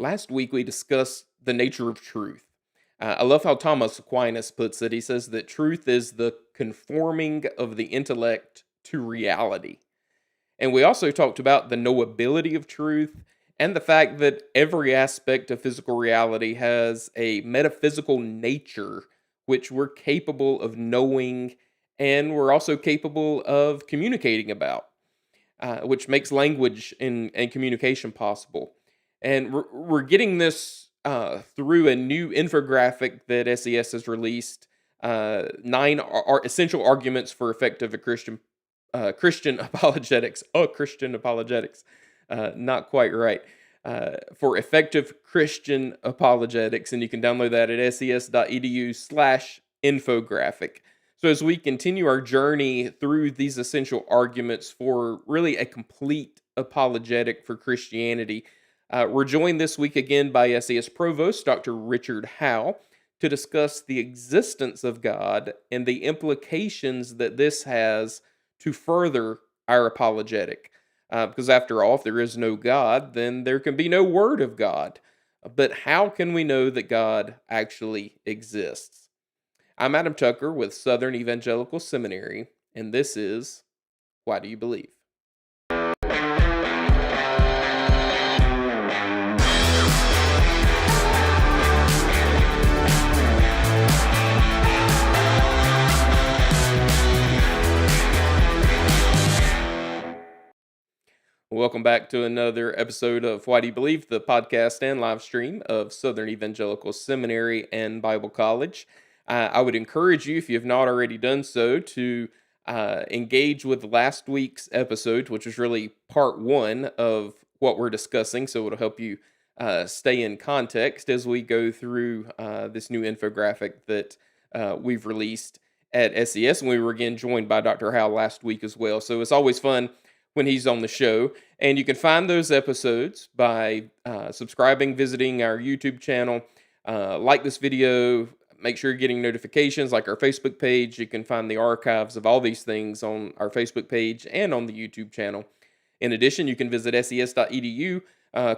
Last week we discussed the nature of truth. I love how Thomas Aquinas puts it. He says that truth is the conforming of the intellect to reality. And we also talked about the knowability of truth and the fact that every aspect of physical reality has a metaphysical nature which we're capable of knowing and we're also capable of communicating about, which makes language and communication possible. And we're getting this through a new infographic that SES has released. Nine essential arguments for effective Christian apologetics. Oh, Christian apologetics. Not quite right. For effective Christian apologetics. And you can download that at ses.edu/infographic. So as we continue our journey through these essential arguments for really a complete apologetic for Christianity, we're joined this week again by SES Provost Dr. Richard Howe to discuss the existence of God and the implications that this has to further our apologetic. Because after all, if there is no God, then there can be no word of God. But how can we know that God actually exists? I'm Adam Tucker with Southern Evangelical Seminary, and this is Why Do You Believe? Welcome back to another episode of Why Do You Believe, the podcast and live stream of Southern Evangelical Seminary and Bible College. I would encourage you, if you have not already done so, to engage with last week's episode, which was really part one of what we're discussing. So it'll help you stay in context as we go through this new infographic that we've released at SES. And we were again joined by Dr. Howe last week as well. So it's always fun when he's on the show. And you can find those episodes by subscribing, visiting our YouTube channel, like this video. Make sure you're getting notifications like our Facebook page. You can find the archives of all these things on our Facebook page and on the YouTube channel. In addition, you can visit ses.edu,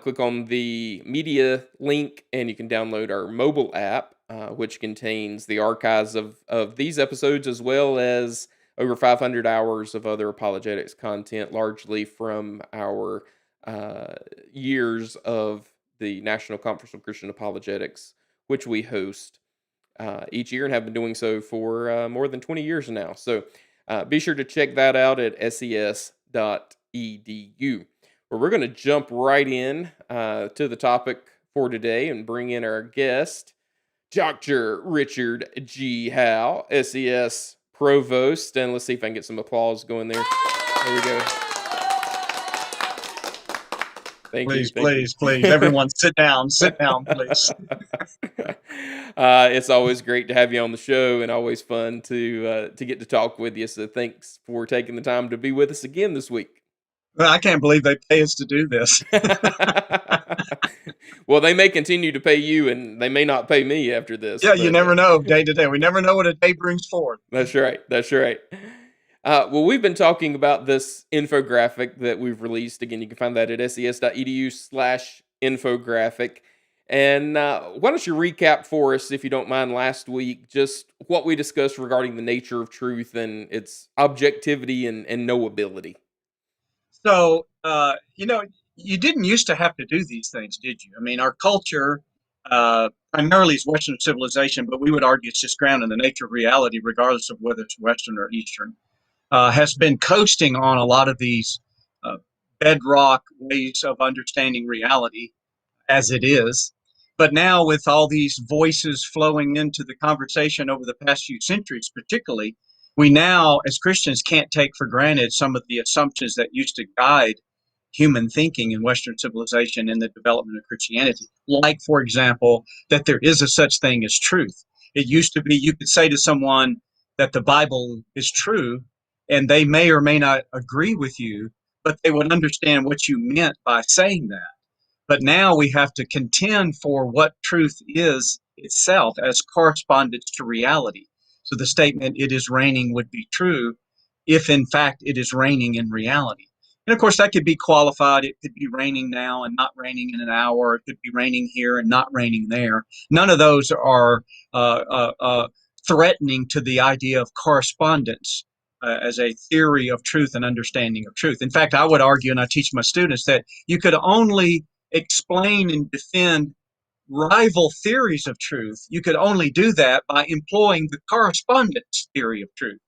click on the media link, and you can download our mobile app, which contains the archives of these episodes as well as over 500 hours of other apologetics content, largely from our years of the National Conference of Christian Apologetics, which we host each year and have been doing so for more than 20 years now. So be sure to check that out at ses.edu, where we're going to jump right in to the topic for today and bring in our guest, Dr. Richard G. Howe, SES Provost. And let's see if I can get some applause going there. There we go. Please. Everyone sit down, please. It's always great to have you on the show and always fun to get to talk with you. So thanks for taking the time to be with us again this week. Well, I can't believe they pay us to do this. Well, they may continue to pay you and they may not pay me after this. Yeah, you never know day to day. We never know what a day brings forth. That's right. Well, we've been talking about this infographic that we've released. Again, you can find that at ses.edu/infographic. And why don't you recap for us, if you don't mind, last week, just what we discussed regarding the nature of truth and its objectivity and knowability. So, you didn't used to have to do these things, did you? I mean, our culture primarily is Western civilization, but we would argue it's just grounded in the nature of reality, regardless of whether it's Western or Eastern. Has been coasting on a lot of these bedrock ways of understanding reality as it is. But now with all these voices flowing into the conversation over the past few centuries, particularly, we now, as Christians, can't take for granted some of the assumptions that used to guide human thinking in Western civilization and the development of Christianity. Like, for example, that there is a such thing as truth. It used to be you could say to someone that the Bible is true, and they may or may not agree with you, but they would understand what you meant by saying that. But now we have to contend for what truth is itself as correspondence to reality. So the statement, "it is raining," would be true if in fact it is raining in reality. And of course, that could be qualified. It could be raining now and not raining in an hour. It could be raining here and not raining there. None of those are threatening to the idea of correspondence as a theory of truth and understanding of truth. In fact, I would argue, and I teach my students, that you could only explain and defend rival theories of truth. You could only do that by employing the correspondence theory of truth,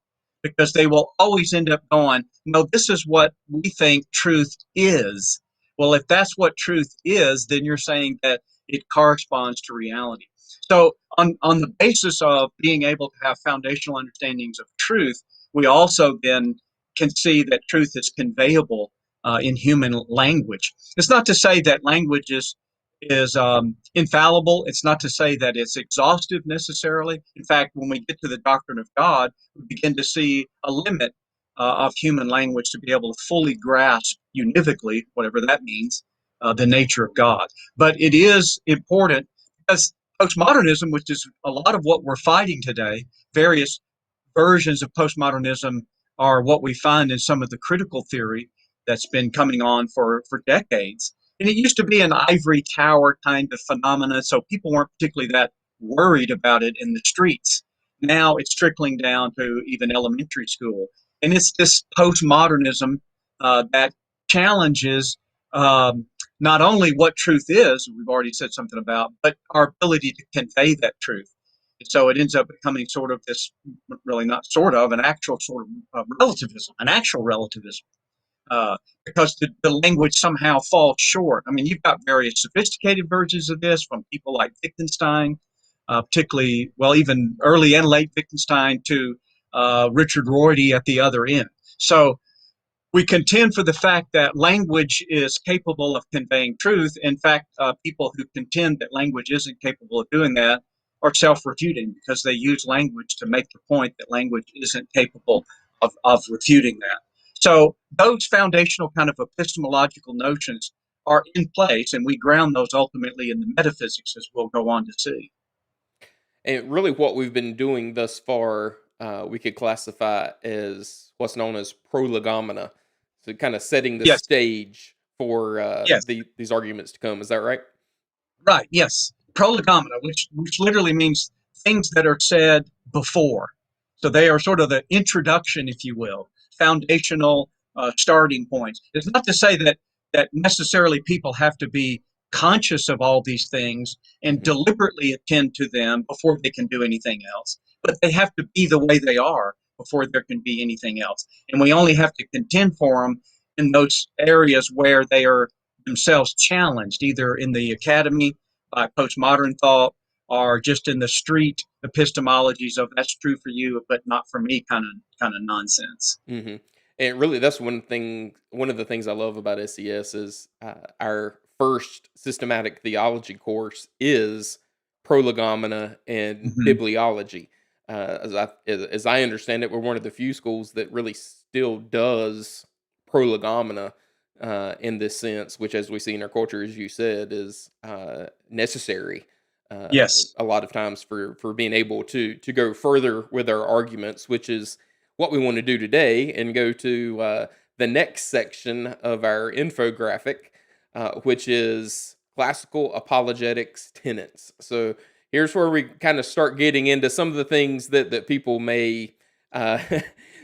because they will always end up going, no, this is what we think truth is. Well, if that's what truth is, then you're saying that it corresponds to reality. So, on the basis of being able to have foundational understandings of truth, we also then can see that truth is conveyable in human language. It's not to say that language is infallible. It's not to say that it's exhaustive necessarily. In fact, when we get to the doctrine of God, we begin to see a limit of human language to be able to fully grasp univocally, whatever that means, the nature of God. But it is important because postmodernism, which is a lot of what we're fighting today, various versions of postmodernism are what we find in some of the critical theory that's been coming on for decades. And it used to be an ivory tower kind of phenomena, so people weren't particularly that worried about it in the streets. Now it's trickling down to even elementary school. And it's this postmodernism that challenges not only what truth is, we've already said something about, but our ability to convey that truth. So it ends up becoming sort of this, really not sort of, an actual sort of relativism, an actual relativism, because the language somehow falls short. I mean, you've got various sophisticated versions of this from people like Wittgenstein, particularly, well, even early and late Wittgenstein, to Richard Rorty at the other end. So we contend for the fact that language is capable of conveying truth. In fact, people who contend that language isn't capable of doing that are self-refuting, because they use language to make the point that language isn't capable of refuting that. So those foundational kind of epistemological notions are in place, and we ground those ultimately in the metaphysics, as we'll go on to see. And really, what we've been doing thus far, we could classify as what's known as prolegomena. So, kind of setting the Yes, stage for yes. these arguments to come. Is that right? Right, yes. Prolegomena, which literally means things that are said before. So they are sort of the introduction, if you will, foundational starting points. It's not to say that necessarily people have to be conscious of all these things and Hmm. deliberately attend to them before they can do anything else, but they have to be the way they are before there can be anything else. And we only have to contend for them in those areas where they are themselves challenged, either in the academy by postmodern thought or just in the street epistemologies of that's true for you but not for me kind of nonsense. Hmm. And really, that's one thing. One of the things I love about SES is our first systematic theology course is prolegomena and Mm-hmm. bibliology. As I understand it, we're one of the few schools that really still does prolegomena in this sense, which, as we see in our culture, as you said, is necessary Yes. a lot of times for being able to go further with our arguments, which is what we want to do today, and go to the next section of our infographic, which is classical apologetics tenets. So here's where we kind of start getting into some of the things that people may uh,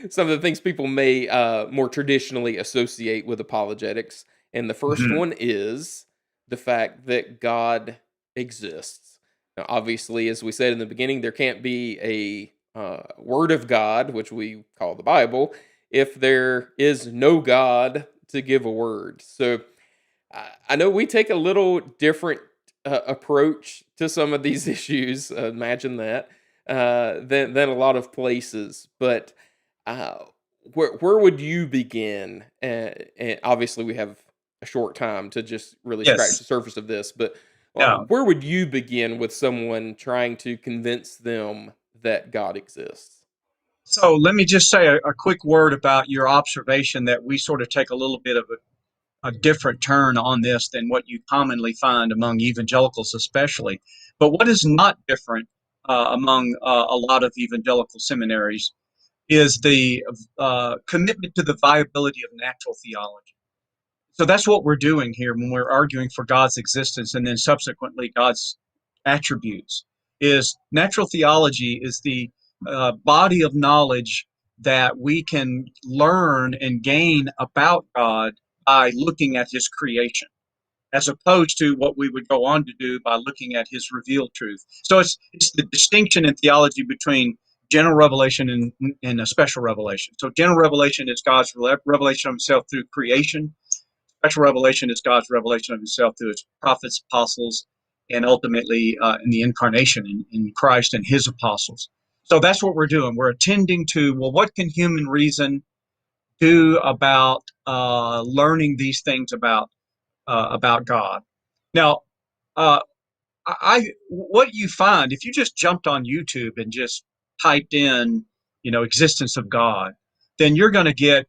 some of the things people may more traditionally associate with apologetics. And the first Mm-hmm. one is the fact that God exists. Now, obviously, as we said in the beginning, there can't be a word of God, which we call the Bible, if there is no God to give a word. So I know we take a little different approach to some of these issues. Imagine that than a lot of places. But uh, where would you begin? And obviously, we have a short time to just really scratch Yes. the surface of this. But Yeah. where would you begin with someone trying to convince them that God exists? So let me just say a quick word about your observation that we sort of take a little bit of a different turn on this than what you commonly find among evangelicals, especially. But what is not different among a lot of evangelical seminaries is the commitment to the viability of natural theology. So that's what we're doing here when we're arguing for God's existence and then subsequently God's attributes. Is natural theology is the body of knowledge that we can learn and gain about God by looking at His creation, as opposed to what we would go on to do by looking at His revealed truth. So it's the distinction in theology between general revelation and a special revelation. So general revelation is God's revelation of Himself through creation. Special revelation is God's revelation of Himself through His prophets, apostles, and ultimately in the incarnation in Christ and His apostles. So that's what we're doing. We're attending to, well, what can human reason do about learning these things about God? Now, uh, what you find if you just jumped on YouTube and just typed in, existence of God, then you're going to get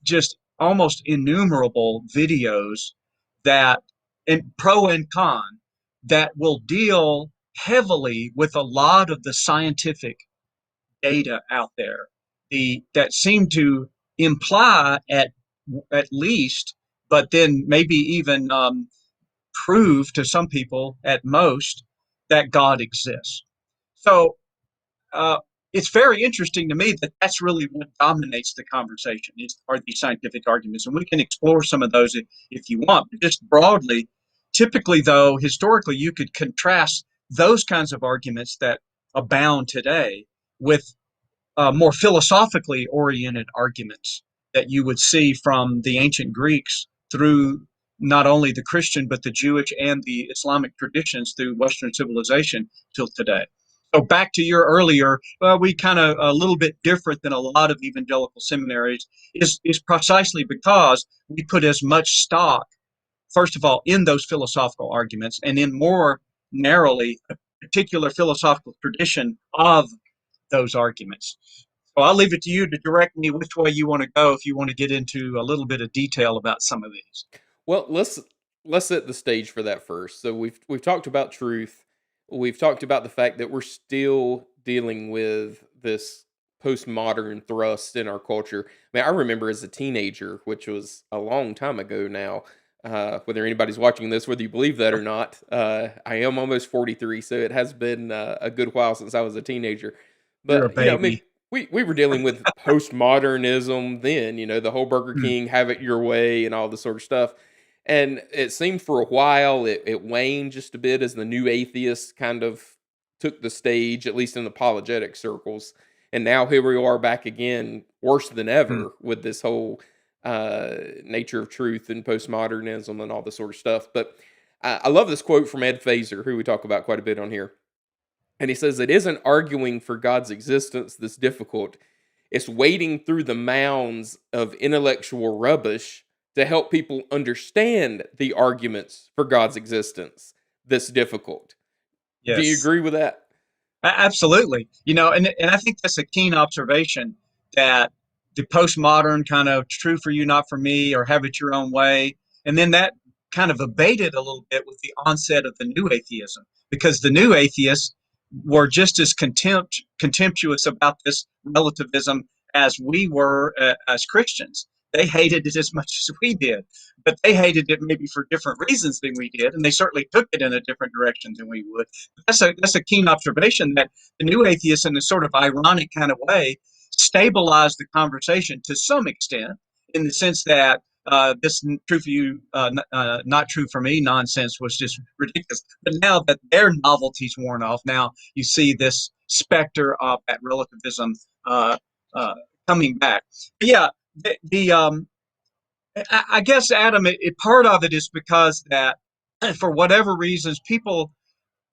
just almost innumerable videos that, and pro and con, that will deal heavily with a lot of the scientific data out there, that seem to imply at least, but then maybe even prove to some people at most that God exists. So uh, it's very interesting to me that that's really what dominates the conversation are these scientific arguments, and we can explore some of those if you want. But just broadly, typically, though, historically, you could contrast those kinds of arguments that abound today with more philosophically oriented arguments that you would see from the ancient Greeks through not only the Christian but the Jewish and the Islamic traditions through Western civilization till today. So back to your earlier, we kind of a little bit different than a lot of evangelical seminaries is precisely because we put as much stock, first of all, in those philosophical arguments, and in more narrowly a particular philosophical tradition of those arguments. So I'll leave it to you to direct me which way you want to go if you want to get into a little bit of detail about some of these. Well, let's set the stage for that first. So we've talked about truth. We've talked about the fact that we're still dealing with this postmodern thrust in our culture. I mean, I remember as a teenager, which was a long time ago now. Whether anybody's watching this, whether you believe that or not, I am almost 43, so it has been a good while since I was a teenager. You're a But I mean, baby. we were dealing with postmodernism then. The whole Burger Hmm. King, have it your way, and all this sort of stuff. And it seemed for a while it waned just a bit as the new atheists kind of took the stage, at least in apologetic circles. And now here we are back again, worse than Hmm. ever, with this whole nature of truth and postmodernism and all this sort of stuff. But I love this quote from Ed Fazer, who we talk about quite a bit on here. And he says, "It isn't arguing for God's existence that's difficult. It's wading through the mounds of intellectual rubbish to help people understand the arguments for God's existence that's difficult." Do you Yes. agree with that? Absolutely. And I think that's a keen observation that the postmodern kind of true for you, not for me, or have it your own way. And then that kind of abated a little bit with the onset of the new atheism, because the new atheists were just as contemptuous about this relativism as we were as Christians. They hated it as much as we did, but they hated it maybe for different reasons than we did, and they certainly took it in a different direction than we would. That's a keen observation that the new atheists, in a sort of ironic kind of way, stabilized the conversation to some extent, in the sense that this true for you, not true for me nonsense was just ridiculous. But now that their novelty's worn off, now you see this specter of that relativism uh, uh, coming back. But yeah, I guess, Adam, part of it is because that for whatever reasons, people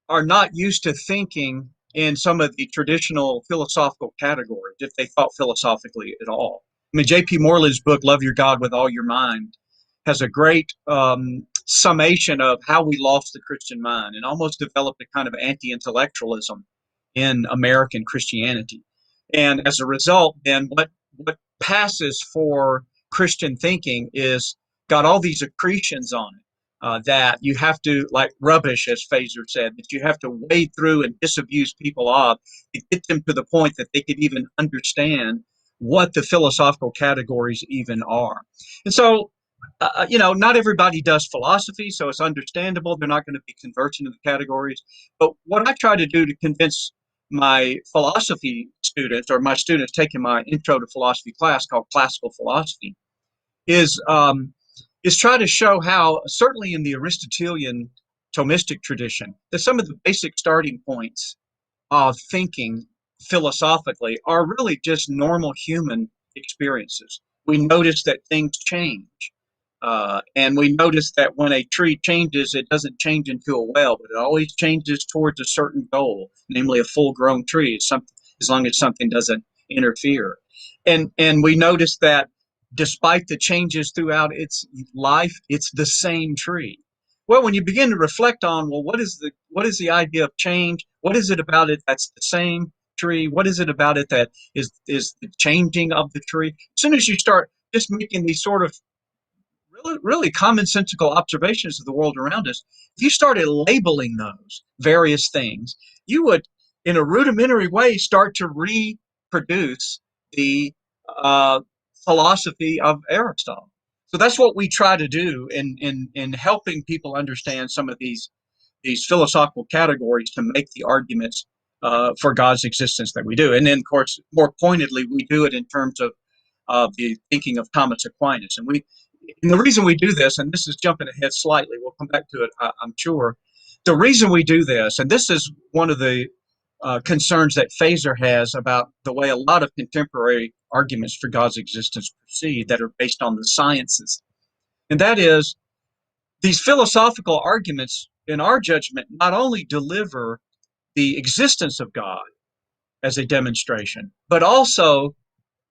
are not used to thinking in some of the traditional philosophical categories, if they thought philosophically at all. I mean, J.P. Moreland's book, Love Your God with All Your Mind, has a great summation of how we lost the Christian mind and almost developed a kind of anti intellectualism in American Christianity. And as a result, then what passes for Christian thinking is got all these accretions on it that you have to, like rubbish, as Fazer said, that you have to wade through and disabuse people of to get them to the point that they could even understand what the philosophical categories even are. And so not everybody does philosophy, so it's understandable. They're not going to be converts into the categories. But what I try to do to convince my philosophy students or my students taking my intro to philosophy class called classical philosophy is try to show how, certainly in the Aristotelian Thomistic tradition, that some of the basic starting points of thinking philosophically are really just normal human experiences. We notice that things change. And we notice that when a tree changes, it doesn't change into a well, but it always changes towards a certain goal, namely a full grown tree, as long as something doesn't interfere. And we notice that despite the changes throughout its life, it's the same tree. Well, when you begin to reflect on, well, what is the idea of change? What is it about it that's the same tree? What is it about it that is the changing of the tree? As soon as you start just making these sort of really commonsensical observations of the world around us, if you started labeling those various things, you would, in a rudimentary way, start to reproduce the uh, philosophy of Aristotle. So that's what we try to do in helping people understand some of these philosophical categories to make the arguments for God's existence that we do. And then, of course, more pointedly, we do it in terms of the thinking of Thomas Aquinas. And the reason we do this, and this is jumping ahead slightly, we'll come back to it, I'm sure. The reason we do this, and this is one of the concerns that Phaser has about the way a lot of contemporary arguments for God's existence proceed that are based on the sciences. And that is, these philosophical arguments, in our judgment, not only deliver the existence of God as a demonstration, but also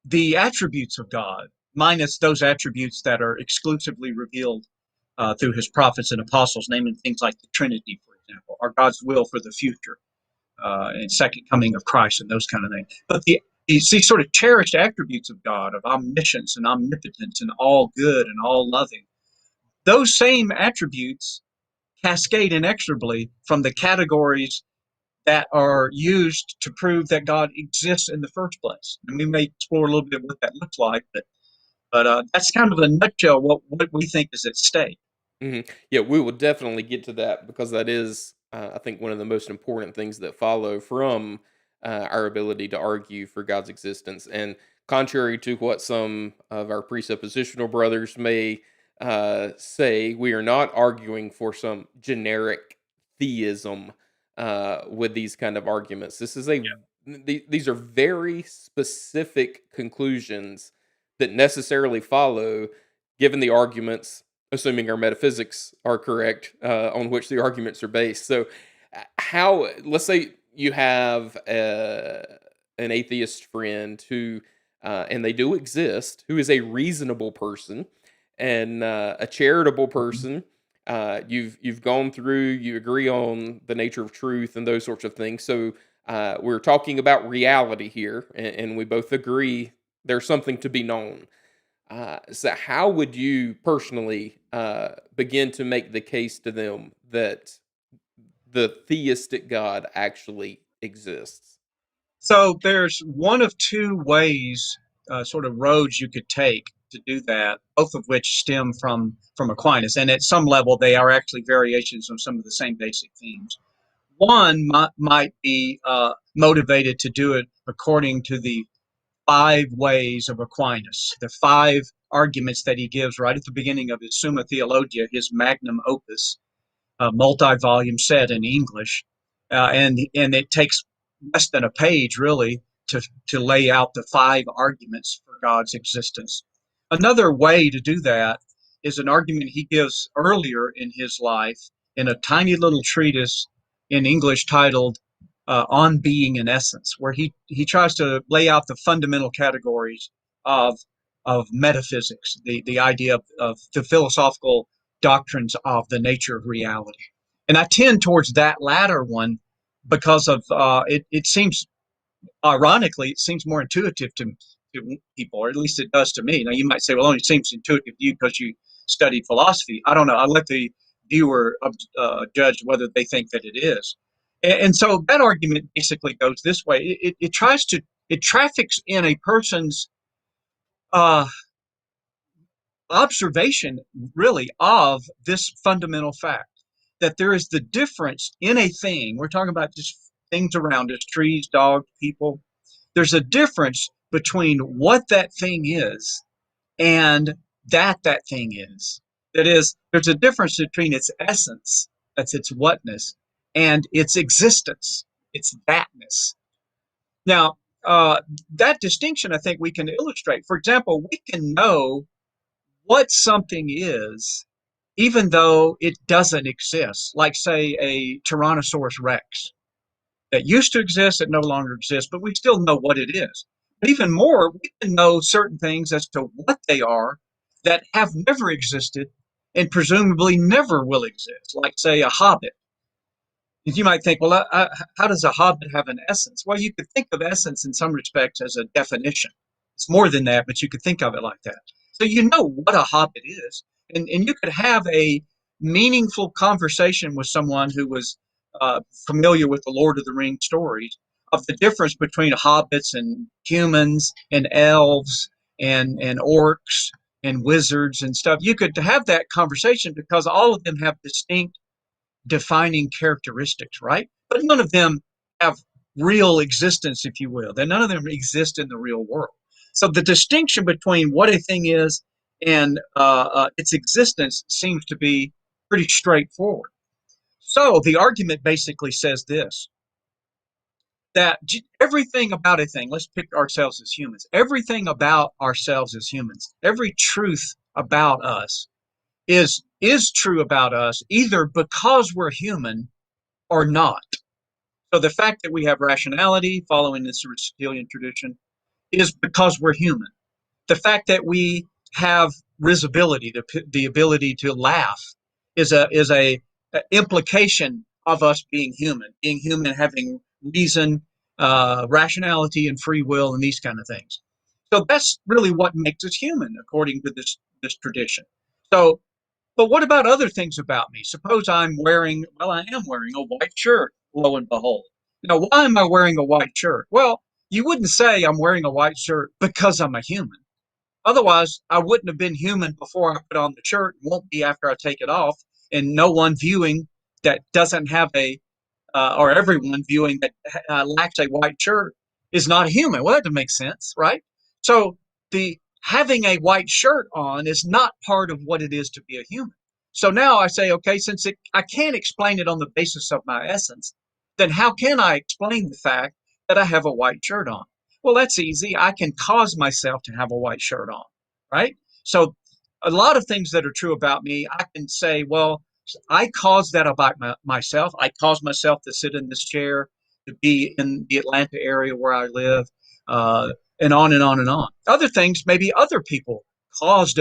the attributes of God, minus those attributes that are exclusively revealed through his prophets and apostles, namely things like the Trinity, for example, or God's will for the future, and second coming of Christ, and those kind of things. But these sort of cherished attributes of God, of omniscience and omnipotence and all good and all loving, those same attributes cascade inexorably from the categories that are used to prove that God exists in the first place. And we may explore a little bit what that looks like, but that's kind of a nutshell what we think is at stake. Yeah, we will definitely get to that because that is, I think, one of the most important things that follow from our ability to argue for God's existence. And contrary to what some of our presuppositional brothers may say, we are not arguing for some generic theism with these kind of arguments. These are very specific conclusions that necessarily follow, given the arguments, assuming our metaphysics are correct, on which the arguments are based. So, how, let's say you have an atheist friend who, and they do exist, who is a reasonable person and a charitable person. You've gone through, you agree on the nature of truth and those sorts of things. So, we're talking about reality here, and we both agree there's something to be known. So, how would you personally begin to make the case to them that the theistic God actually exists? So there's one of two ways, sort of roads you could take to do that, both of which stem from Aquinas, and at some level they are actually variations on some of the same basic themes. One might be motivated to do it according to the five ways of Aquinas, the five arguments that he gives right at the beginning of his Summa Theologia, his magnum opus, multi-volume set in English, and it takes less than a page really to lay out the five arguments for God's existence. Another way to do that is an argument he gives earlier in his life in a tiny little treatise in English titled "On Being in Essence," where he tries to lay out the fundamental categories of metaphysics, the idea of the philosophical doctrines of the nature of reality. And I tend towards that latter one because of it seems, ironically, it seems more intuitive to people, or at least it does to me. Now, you might say, well, it only seems intuitive to you because you studied philosophy. I don't know. I let the viewer judge whether they think that it is. And so that argument basically goes this way. It tries to, it traffics in a person's uh, observation really of this fundamental fact that there is the difference in a thing. We're talking about just things around us, trees, dogs, people. There's a difference between what that thing is and that thing is. That is, there's a difference between its essence, that's its whatness, and its existence, its thatness. Now, that distinction, I think we can illustrate. For example, we can know what something is even though it doesn't exist, like, say, a Tyrannosaurus Rex that used to exist, that no longer exists, but we still know what it is. But even more, we can know certain things as to what they are that have never existed and presumably never will exist, like, say, a hobbit. You might think, well, how does a hobbit have an essence? Well, you could think of essence in some respects as a definition. It's more than that, but you could think of it like that. So you know what a hobbit is, and you could have a meaningful conversation with someone who was familiar with the Lord of the Rings stories of the difference between hobbits and humans and elves and orcs and wizards and stuff. You could have that conversation because all of them have distinct defining characteristics, right? But none of them have real existence, if you will. None of them exist in the real world. So the distinction between what a thing is and its existence seems to be pretty straightforward. So the argument basically says this, that everything about a thing, let's pick ourselves as humans, everything about ourselves as humans, every truth about us is true about us either because we're human or not. So the fact that we have rationality following this Aristotelian tradition is because we're human. The fact that we have risibility, the ability to laugh, is a implication of us being human, having reason, rationality, and free will, and these kind of things. So that's really what makes us human, according to this tradition. So, but what about other things about me? Suppose I am wearing a white shirt, lo and behold. Now, why am I wearing a white shirt? Well, you wouldn't say I'm wearing a white shirt because I'm a human. Otherwise, I wouldn't have been human before I put on the shirt, won't be after I take it off, and no one viewing that doesn't have or everyone viewing that lacks a white shirt is not human. Well, that doesn't make sense, right? So the having a white shirt on is not part of what it is to be a human. So now I say, okay, since I can't explain it on the basis of my essence, then how can I explain the fact that I have a white shirt on? Well, that's easy. I can cause myself to have a white shirt on, right? So a lot of things that are true about me, I can say, well, I caused that about myself. I caused myself to sit in this chair, to be in the Atlanta area where I live, and on and on and on. Other things, maybe other people caused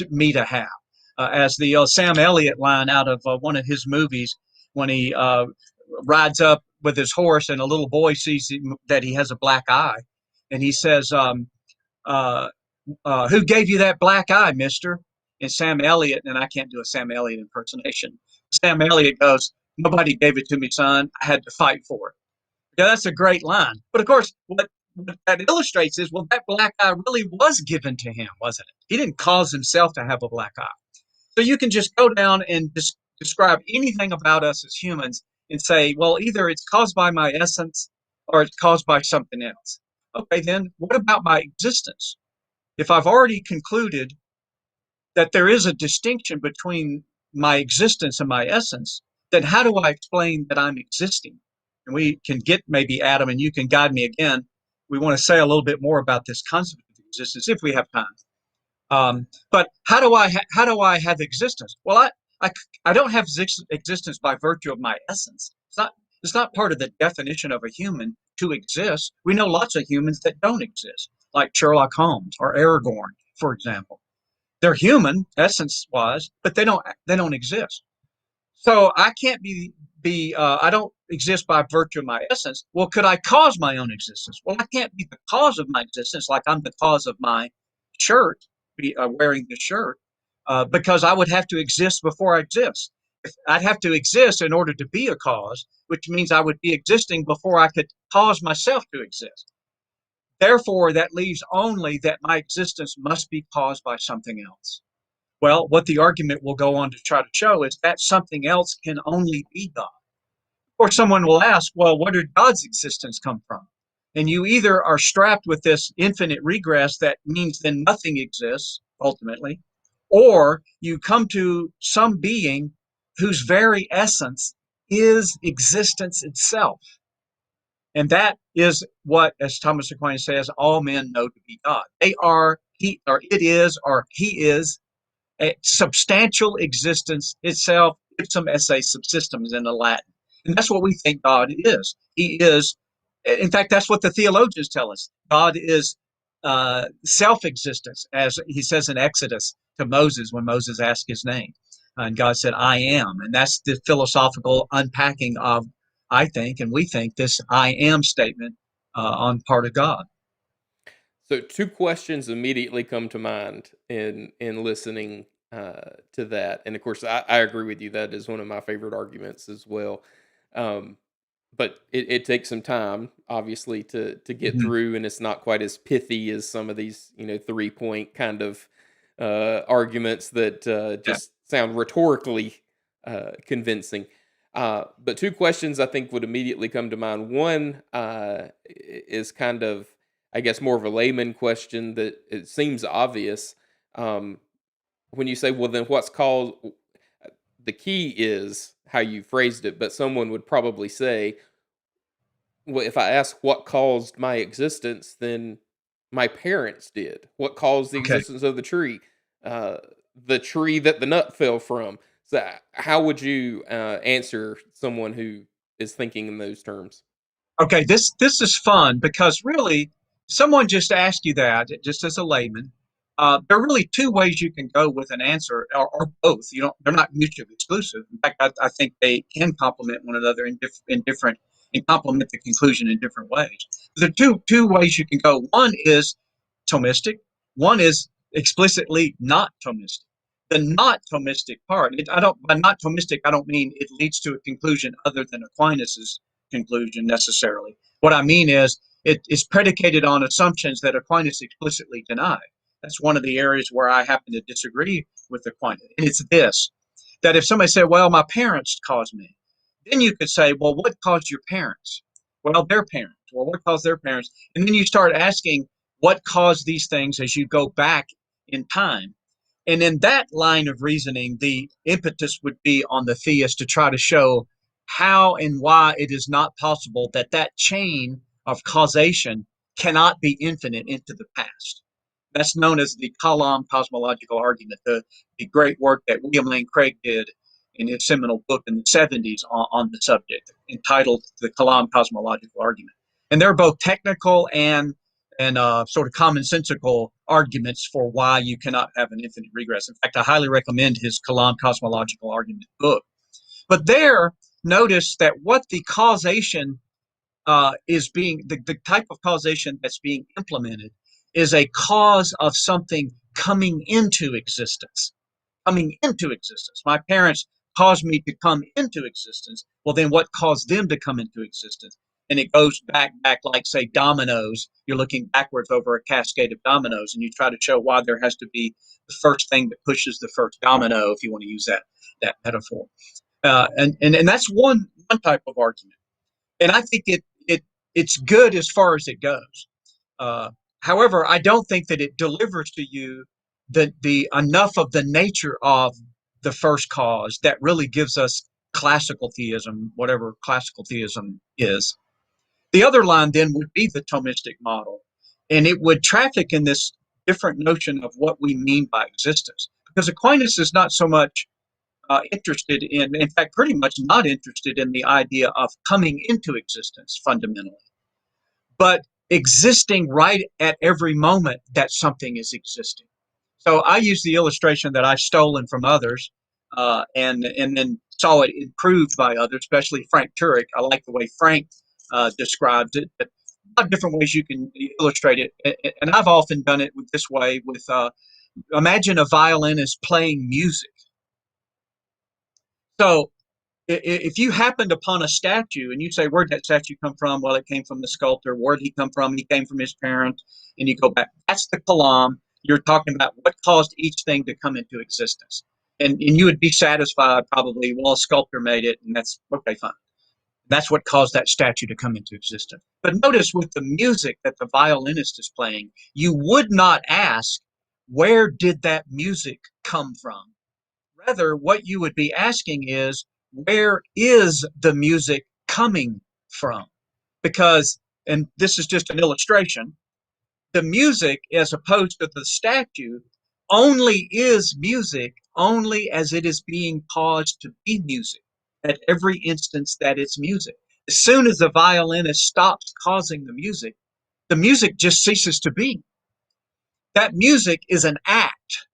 me to have, as the Sam Elliott line out of one of his movies when he rides up with his horse and a little boy sees that he has a black eye, and he says, uh, "Who gave you that black eye, Mister?" And Sam Elliott, and I can't do a Sam Elliott impersonation. Sam Elliott goes, "Nobody gave it to me, son. I had to fight for it." Yeah, that's a great line. But of course, what that illustrates is, well, that black eye really was given to him, wasn't it? He didn't cause himself to have a black eye. So you can just go down and describe anything about us as humans and say, well, either it's caused by my essence or it's caused by something else. Okay, then what about my existence? If I've already concluded that there is a distinction between my existence and my essence, then how do I explain that I'm existing? And we can get, maybe, Adam, and you can guide me again. We want to say a little bit more about this concept of existence if we have time. But how do I have existence? Well, I don't have existence by virtue of my essence. It's not part of the definition of a human to exist. We know lots of humans that don't exist, like Sherlock Holmes or Aragorn, for example. They're human essence wise, but they don't exist. So I can't be I don't exist by virtue of my essence. Well, could I cause my own existence? Well, I can't be the cause of my existence, like I'm the cause of my shirt, wearing the shirt, because I would have to exist before I exist. I'd have to exist in order to be a cause, which means I would be existing before I could cause myself to exist. Therefore, that leaves only that my existence must be caused by something else. Well, what the argument will go on to try to show is that something else can only be God. Or someone will ask, well, where did God's existence come from? And you either are strapped with this infinite regress that means then nothing exists ultimately, or you come to some being whose very essence is existence itself. And that is what, as Thomas Aquinas says, all men know to be God. They are, he, or it is, or he is a substantial existence itself, ipsum esse subsistens in the Latin. And that's what we think God is. He is, in fact, that's what the theologians tell us. God is self-existence, as he says in Exodus to Moses when Moses asked his name. And God said, I am. And that's the philosophical unpacking of, I think, and we think, this I am statement on part of God. So two questions immediately come to mind in listening to that, and of course, I agree with you. That is one of my favorite arguments as well. Um, but it takes some time, obviously, to get Mhm. through, and it's not quite as pithy as some of these, 3 point kind of arguments that Yeah. just sound rhetorically convincing. But two questions I think would immediately come to mind. One is kind of, I guess, more of a layman question that it seems obvious. Um, when you say, well, then what's called, the key is how you phrased it, but someone would probably say, well, if I ask what caused my existence, then my parents did. What caused the Okay. existence of uh, the tree that the nut fell from. So, how would you answer someone who is thinking in those terms? Okay, this is fun because really, someone just asked you that just as a layman. There are really two ways you can go with an answer, or both. You don't; they're not mutually exclusive. In fact, I think they can complement one another in different and complement the conclusion in different ways. There are two ways you can go. One is Thomistic. One is explicitly not Thomistic. The not Thomistic part, I don't by not Thomistic, I don't mean it leads to a conclusion other than Aquinas's conclusion necessarily. What I mean is it is predicated on assumptions that Aquinas explicitly denied. That's one of the areas where I happen to disagree with Aquinas. And it's this, that if somebody said, well, my parents caused me, then you could say, well, what caused your parents? Well, their parents. Well, what caused their parents? And then you start asking what caused these things as you go back in time. And in that line of reasoning, the impetus would be on the theist to try to show how and why it is not possible that that chain of causation cannot be infinite into the past. That's known as the Kalam cosmological argument, the great work that William Lane Craig did in his seminal book in the 70s on the subject, entitled The Kalam Cosmological Argument. And they're both technical and sort of commonsensical arguments for why you cannot have an infinite regress. In fact, I highly recommend his Kalam Cosmological Argument book. But there, notice that what the causation is being, the type of causation that's being implemented is a cause of something coming into existence. Coming into existence. My parents caused me to come into existence. Well, then what caused them to come into existence? And it goes back, like, say, dominoes. You're looking backwards over a cascade of dominoes, and you try to show why there has to be the first thing that pushes the first domino, if you want to use that metaphor. And that's one type of argument. And I think it's good as far as it goes. Uh, However, I don't think that it delivers to you the enough of the nature of the first cause that really gives us classical theism, whatever classical theism is. The other line then would be the Thomistic model, and it would traffic in this different notion of what we mean by existence. Because Aquinas is not so much interested in fact, pretty much not interested in the idea of coming into existence fundamentally, but existing right at every moment that something is existing. So I use the illustration that I've stolen from others, and then saw it improved by others, especially Frank Turek. I like the way Frank described it, but a lot of different ways you can illustrate it. And I've often done it this way with imagine a violinist playing music. So if you happened upon a statue and you say, where'd that statue come from? Well, it came from the sculptor. Where'd he come from? He came from his parents. And you go back. That's the kalam. you're talking about what caused each thing to come into existence. And you would be satisfied probably, well, a sculptor made it, and that's okay, fine. That's what caused that statue to come into existence. But notice with the music that the violinist is playing, you would not ask, where did that music come from? Rather, what you would be asking is, where is the music coming from? Because, and this is just an illustration, the music, as opposed to the statue, only is music only as it is being caused to be music at every instance that it's music. As soon as the violinist stops causing the music just ceases to be. That music is an act.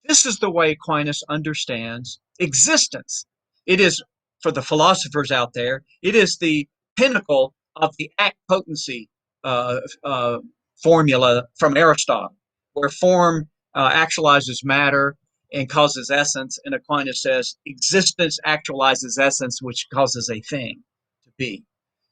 This is the way Aquinas understands existence. It is, for the philosophers out there, it is the pinnacle of the act potency uh, uh, formula from Aristotle, where form actualizes matter and causes essence, and Aquinas says existence actualizes essence, which causes a thing to be.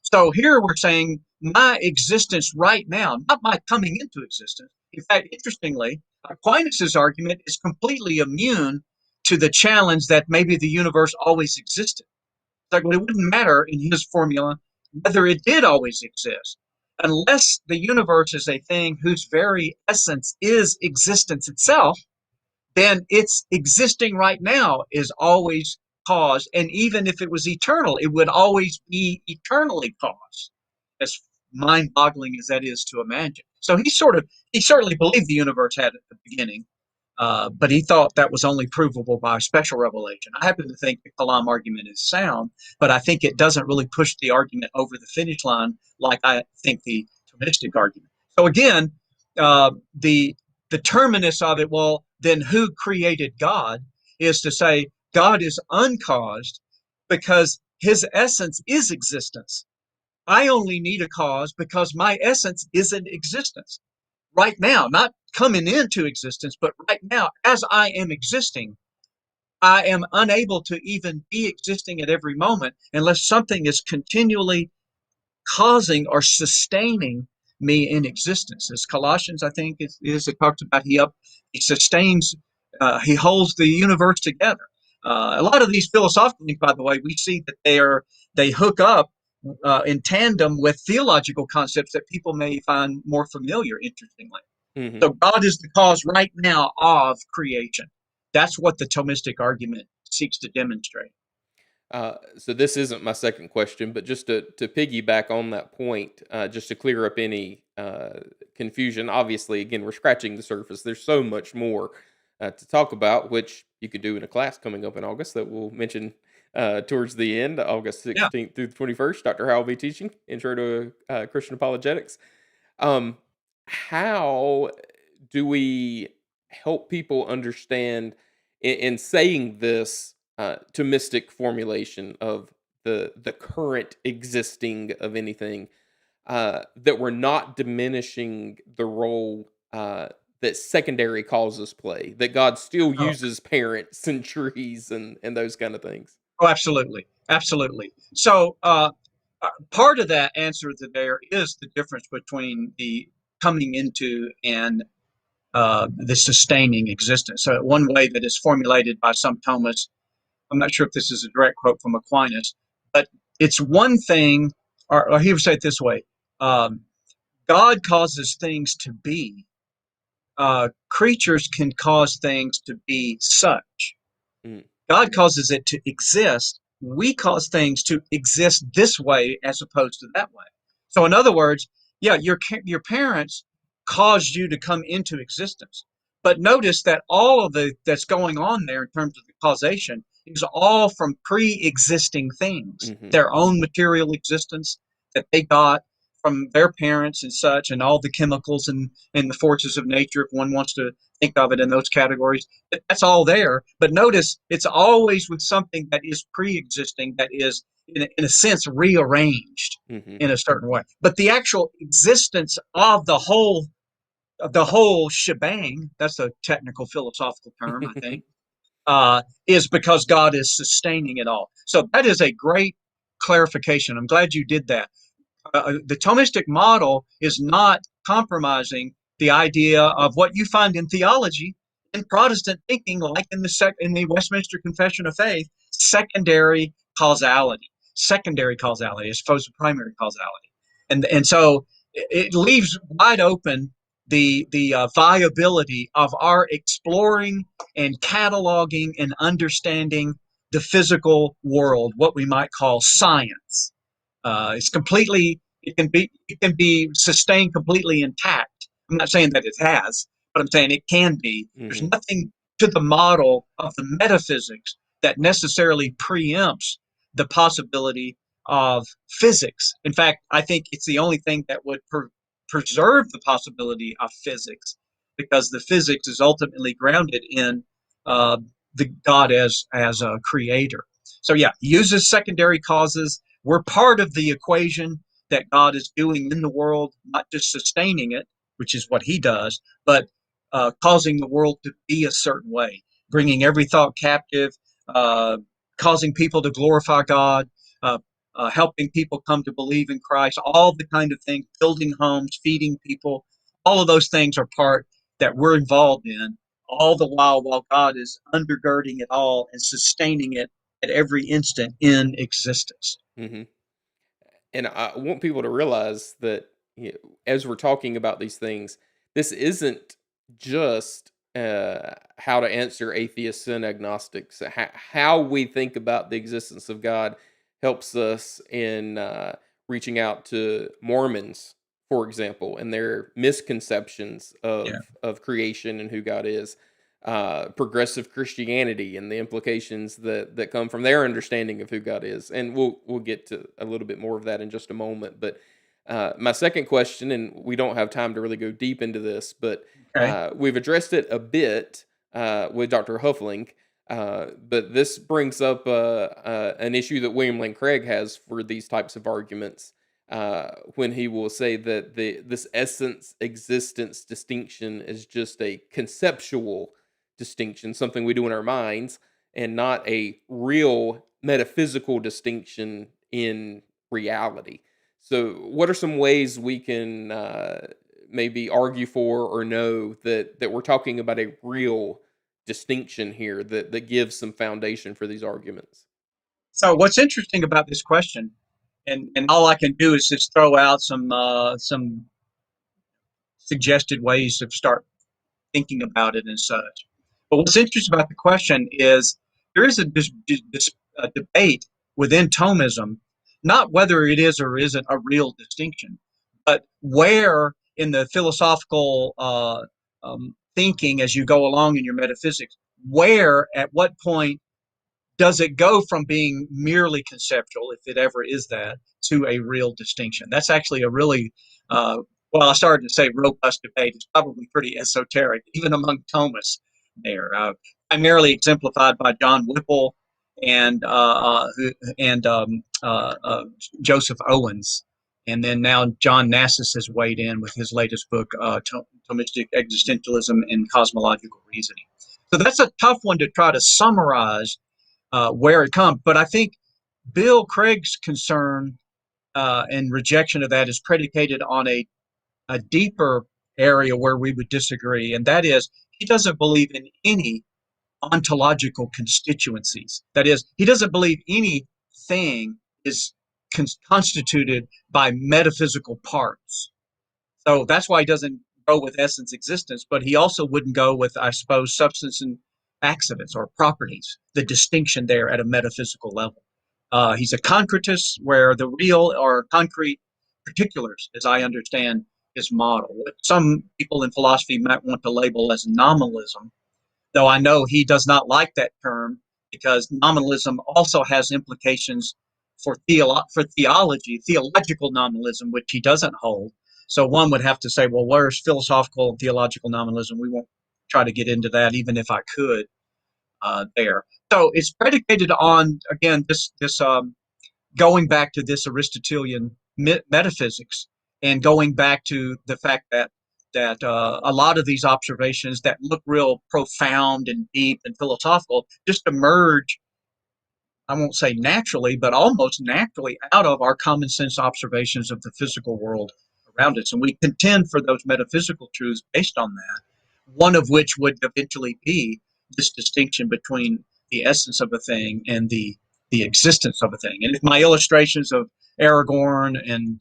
So here we're saying my existence right now, not my coming into existence. In fact, interestingly, Aquinas' argument is completely immune to the challenge that maybe the universe always existed. It's like, well, it wouldn't matter in his formula whether it did always exist, unless the universe is a thing whose very essence is existence itself, then its existing right now is always caused. And even if it was eternal, it would always be eternally caused, as mind boggling as that is to imagine. So he certainly believed the universe had a beginning, but he thought that was only provable by special revelation. I happen to think the Kalam argument is sound, but I think it doesn't really push the argument over the finish line like I think the Thomistic argument. So again, the terminus of it, well, then who created God, is to say God is uncaused because his essence is existence. I only need a cause because my essence is in existence right now, not coming into existence, but right now, as I am existing, I am unable to even be existing at every moment unless something is continually causing or sustaining me in existence. As Colossians, I think, it talks about he sustains, he holds the universe together. A lot of these philosophical things, by the way, we see that they hook up in tandem with theological concepts that people may find more familiar, interestingly. Hmm. So God is the cause right now of creation. That's what the Thomistic argument seeks to demonstrate. So this isn't my second question, but just to piggyback on that point, just to clear up any confusion. Obviously, again, we're scratching the surface. There's so much more to talk about, which you could do in a class coming up in August that we'll mention towards the end, August Yeah. 16th through the 21st. Dr. Howe will be teaching Intro to Christian Apologetics. Um, how do we help people understand in saying this Thomistic formulation of the current existing of anything, that we're not diminishing the role that secondary causes play, that God still Oh, uses parents and trees and those kind of things? oh, absolutely. Absolutely. So, part of that answer there is the difference between the coming into and the sustaining existence. So, one way that is formulated by some Thomists, I'm not sure if this is a direct quote from Aquinas, but it's one thing, or he would say it this way: um, God causes things to be. Creatures can cause things to be such. Mm, God causes it to exist. We cause things to exist this way as opposed to that way. So, in other words, yeah, your parents caused you to come into existence. But notice that all of the that's going on there in terms of the causation is all from pre-existing things, hmm their own material existence that they got from their parents and such, and all the chemicals and the forces of nature, if one wants to think of it in those categories. That's all there. But notice it's always with something that is pre-existing, that is, in a sense, rearranged hmm in a certain way. But the actual existence of the whole shebang, that's a technical philosophical term, I think, is because God is sustaining it all. So that is a great clarification. I'm glad you did that. The Thomistic model is not compromising the idea of what you find in theology in Protestant thinking, like in the Westminster Confession of Faith, secondary causality, as opposed to primary causality, and so it leaves wide open the viability of our exploring and cataloging and understanding the physical world, what we might call science. It's completely it can be sustained completely intact. I'm not saying that it has, but I'm saying it can be. There's Hmm. nothing to the model of the metaphysics that necessarily preempts the possibility of physics. In fact, I think it's the only thing that would preserve the possibility of physics, because the physics is ultimately grounded in uh, the God as a creator. So yeah, he uses secondary causes. We're part of the equation that God is doing in the world, not just sustaining it, which is what he does, but causing the world to be a certain way, bringing every thought captive, uh, causing people to glorify God, uh, helping people come to believe in Christ, all the kind of things, building homes, feeding people, all of those things are part that we're involved in, all the while God is undergirding it all and sustaining it at every instant in existence. Hmm. And I want people to realize that, as we're talking about these things, this isn't just how to answer atheists and agnostics. How we think about the existence of God helps us in reaching out to Mormons, for example, and their misconceptions Yeah. of creation and who God is. Progressive Christianity and the implications that come from their understanding of who God is, and we'll get to a little bit more of that in just a moment. But my second question, and we don't have time to really go deep into this, but Okay. we've addressed it a bit with Dr. Huffling. But this brings up an issue that William Lane Craig has for these types of arguments, when he will say that this essence existence distinction is just a conceptual distinction, something we do in our minds, and not a real metaphysical distinction in reality. So, what are some ways we can maybe argue for or know that we're talking about a real distinction here that gives some foundation for these arguments? So what's interesting about this question, and all I can do is just throw out some suggested ways to start thinking about it and such. But what's interesting about the question is there is a debate within Thomism, not whether it is or isn't a real distinction, but where in the philosophical thinking as you go along in your metaphysics, where at what point does it go from being merely conceptual, if it ever is that, to a real distinction? That's actually a really, well, I started to say robust debate. It's probably pretty esoteric, even among Thomists there, primarily exemplified by John Whipple and and Joseph Owens. And then now John Nassis has weighed in with his latest book, Thomistic Existentialism and Cosmological Reasoning. So that's a tough one to try to summarize where it comes. But I think Bill Craig's concern and rejection of that is predicated on a deeper area where we would disagree, and that is he doesn't believe in any ontological constituencies. That is, he doesn't believe anything is constituted by metaphysical parts. So that's why he doesn't go with essence existence, but he also wouldn't go with, I suppose, substance and accidents or properties, the distinction there at a metaphysical level. He's a concretist, where the real are concrete particulars, as I understand his model. What some people in philosophy might want to label as nominalism, though I know he does not like that term, because nominalism also has implications for theology, theological nominalism, which he doesn't hold. So one would have to say, well, where's philosophical and theological nominalism? We won't try to get into that, even if I could there. So it's predicated on, again, this going back to this Aristotelian metaphysics, and going back to the fact that a lot of these observations that look real profound and deep and philosophical just emerge, I won't say naturally, but almost naturally out of our common sense observations of the physical world around us. And we contend for those metaphysical truths based on that, one of which would eventually be this distinction between the essence of a thing and the existence of a thing. And if my illustrations of Aragorn and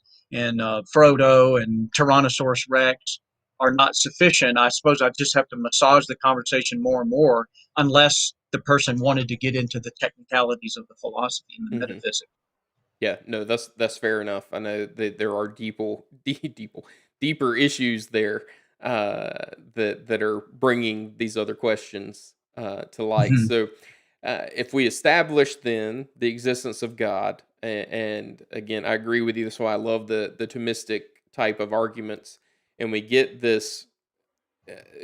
Frodo and Tyrannosaurus Rex are not sufficient, I suppose I just have to massage the conversation more and more, unless the person wanted to get into the technicalities of the philosophy and the Hmm. metaphysics. Yeah, no, that's fair enough. I know that there are deeper issues there that are bringing these other questions to light. Mhm. So, if we establish then the existence of God, and again, I agree with you. That's why I love the Thomistic type of arguments, and we get this,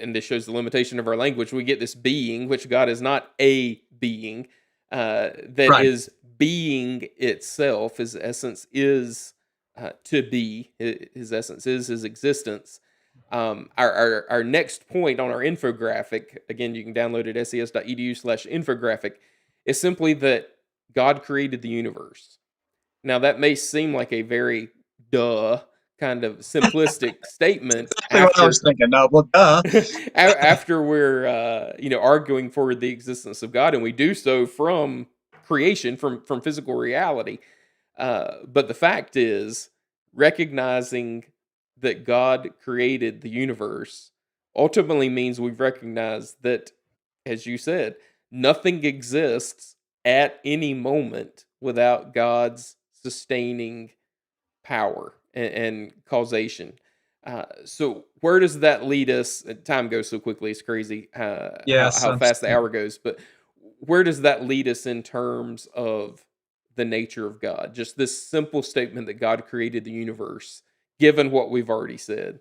and this shows the limitation of our language. We get this being, which God is not a being, that Right. is being itself. His essence is to be. His essence is his existence. Our next point on our infographic, again, you can download it at ses.edu/infographic, is simply that God created the universe. Now, that may seem like a very duh kind of simplistic statement Exactly what I was after thinking. No, well, duh. after we're arguing for the existence of God, and we do so from creation, from physical reality. But the fact is, recognizing that God created the universe ultimately means we've recognized that, as you said, nothing exists at any moment without God's sustaining power and causation. So where does that lead us? Time goes so quickly; it's crazy Yes. how fast the hour goes. But where does that lead us in terms of the nature of God? Just this simple statement that God created the universe, given what we've already said.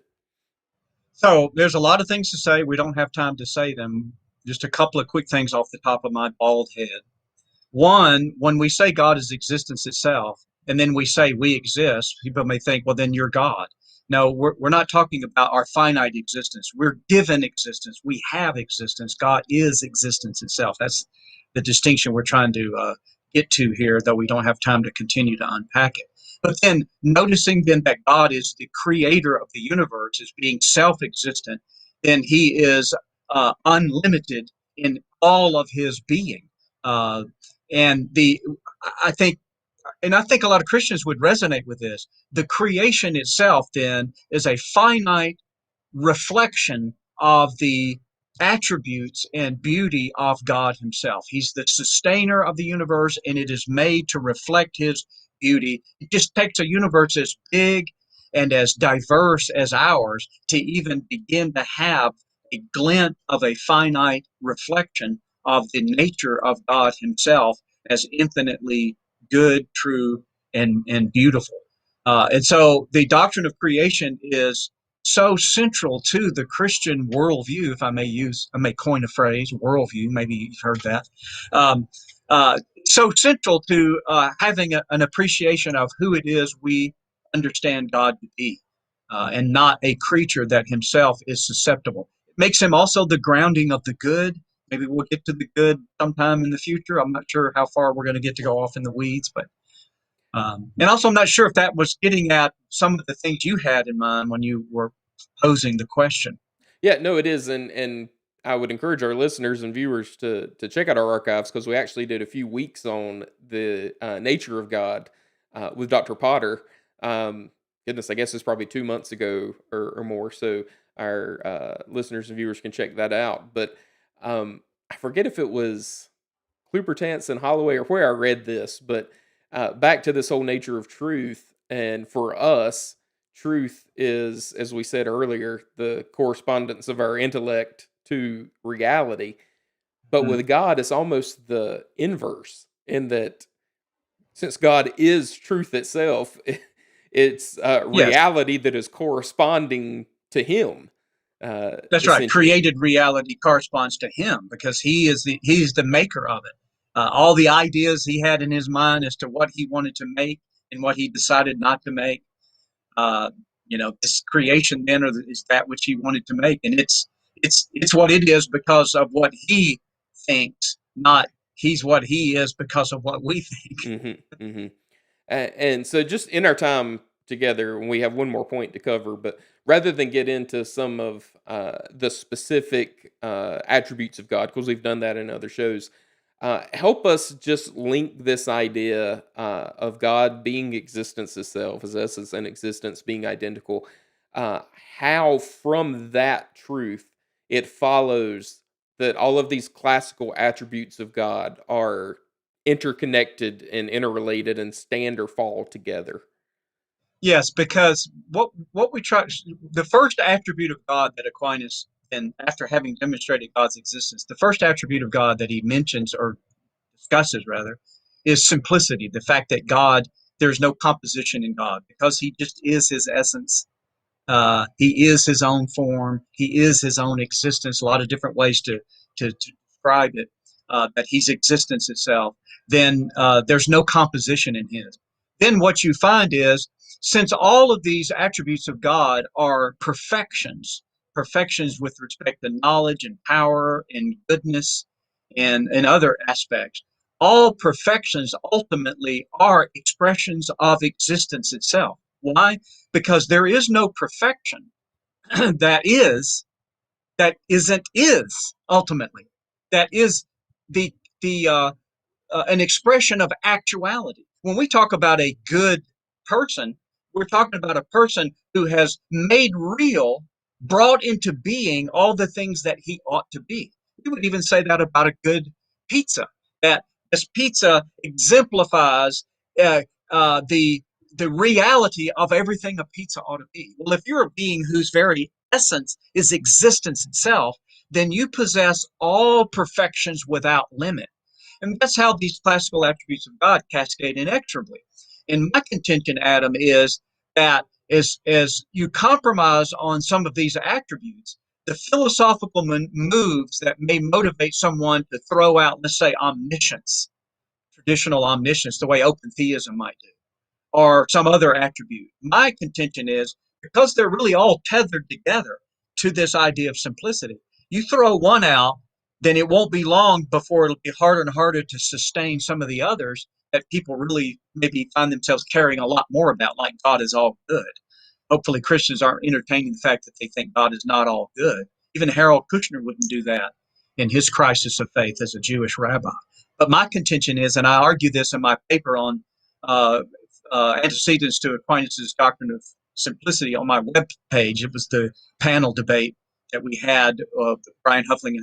So there's a lot of things to say. We don't have time to say them. Just a couple of quick things off the top of my bald head. One, when we say God is existence itself, and then we say we exist, people may think, well, then you're God. No, we're not talking about our finite existence. We're given existence. We have existence. God is existence itself. That's the distinction we're trying to get to here, though we don't have time to continue to unpack it. But then noticing then that God is the creator of the universe, is being self existent, then he is unlimited in all of his being. Uh, and the I think I think a lot of Christians would resonate with this. The creation itself then is a finite reflection of the attributes and beauty of God Himself. He's the sustainer of the universe, and it is made to reflect His beauty. It just takes a universe as big and as diverse as ours to even begin to have a glint of a finite reflection of the nature of God Himself as infinitely good, true, and beautiful. And so the doctrine of creation is so central to the Christian worldview, if I may coin a phrase, worldview, maybe you've heard that. Um, so central to having an appreciation of who it is we understand God to be, and not a creature that himself is susceptible. It makes him also the grounding of the good. Maybe we'll get to the good sometime in the future. I'm not sure how far we're going to get to go off in the weeds, but and also, I'm not sure if that was getting at some of the things you had in mind when you were posing the question. Yeah, no, it is, and I would encourage our listeners and viewers to check out our archives, because we actually did a few weeks on the nature of God with Dr. Potter. Goodness, I guess it's probably 2 months ago or more. So our listeners and viewers can check that out. But I forget if it was Klupertance and Holloway or where I read this, but back to this whole nature of truth. And for us, truth is, as we said earlier, the correspondence of our intellect to reality. But Mm. with God, it's almost the inverse, in that since God is truth itself, it's Yes, reality that is corresponding to Him, that's right. essentially. Created reality corresponds to him because he's the maker of it. All the ideas he had in his mind as to what he wanted to make and what he decided not to make. Uh, this creation then is that which he wanted to make, and it's what it is because of what he thinks, not he's what he is because of what we think. Hmm. Hmm. And so, just in our time together, and we have one more point to cover. But rather than get into some of the specific attributes of God, because we've done that in other shows, help us just link this idea of God being existence itself, as essence and existence being identical. Uh, how from that truth it follows that all of these classical attributes of God are interconnected and interrelated and stand or fall together. Yes, because what we try, the first attribute of God that Aquinas, and after having demonstrated God's existence, the first attribute of God that he mentions or discusses rather is simplicity. The fact that God, there's no composition in God because he just is his essence. He is his own form. He is his own existence. A lot of different ways to describe it. That he's existence itself. Then there's no composition in his. Then what you find is, since all of these attributes of God are perfections, perfections with respect to knowledge and power and goodness and other aspects, all perfections ultimately are expressions of existence itself. Why? Because there is no perfection that is that isn't is ultimately that is the the an expression of actuality. When we talk about a good person, we're talking about a person who has made real, brought into being all the things that he ought to be. We would even say that about a good pizza, that this pizza exemplifies uh, the reality of everything a pizza ought to be. Well, if you're a being whose very essence is existence itself, then you possess all perfections without limit. And that's how these classical attributes of God cascade inexorably. And my contention, Adam, is that as you compromise on some of these attributes, the philosophical moves that may motivate someone to throw out, let's say, omniscience, traditional omniscience, the way open theism might do, or some other attribute. My contention is because they're really all tethered together to this idea of simplicity. You throw one out, then it won't be long before it'll be harder and harder to sustain some of the others that people really maybe find themselves caring a lot more about, like God is all good. Hopefully, Christians aren't entertaining the fact that they think God is not all good. Even Harold Kushner wouldn't do that in his crisis of faith as a Jewish rabbi. But my contention is, and I argue this in my paper on uh, antecedents to Aquinas' doctrine of simplicity on my web page. It was the panel debate that we had, Brian Huffling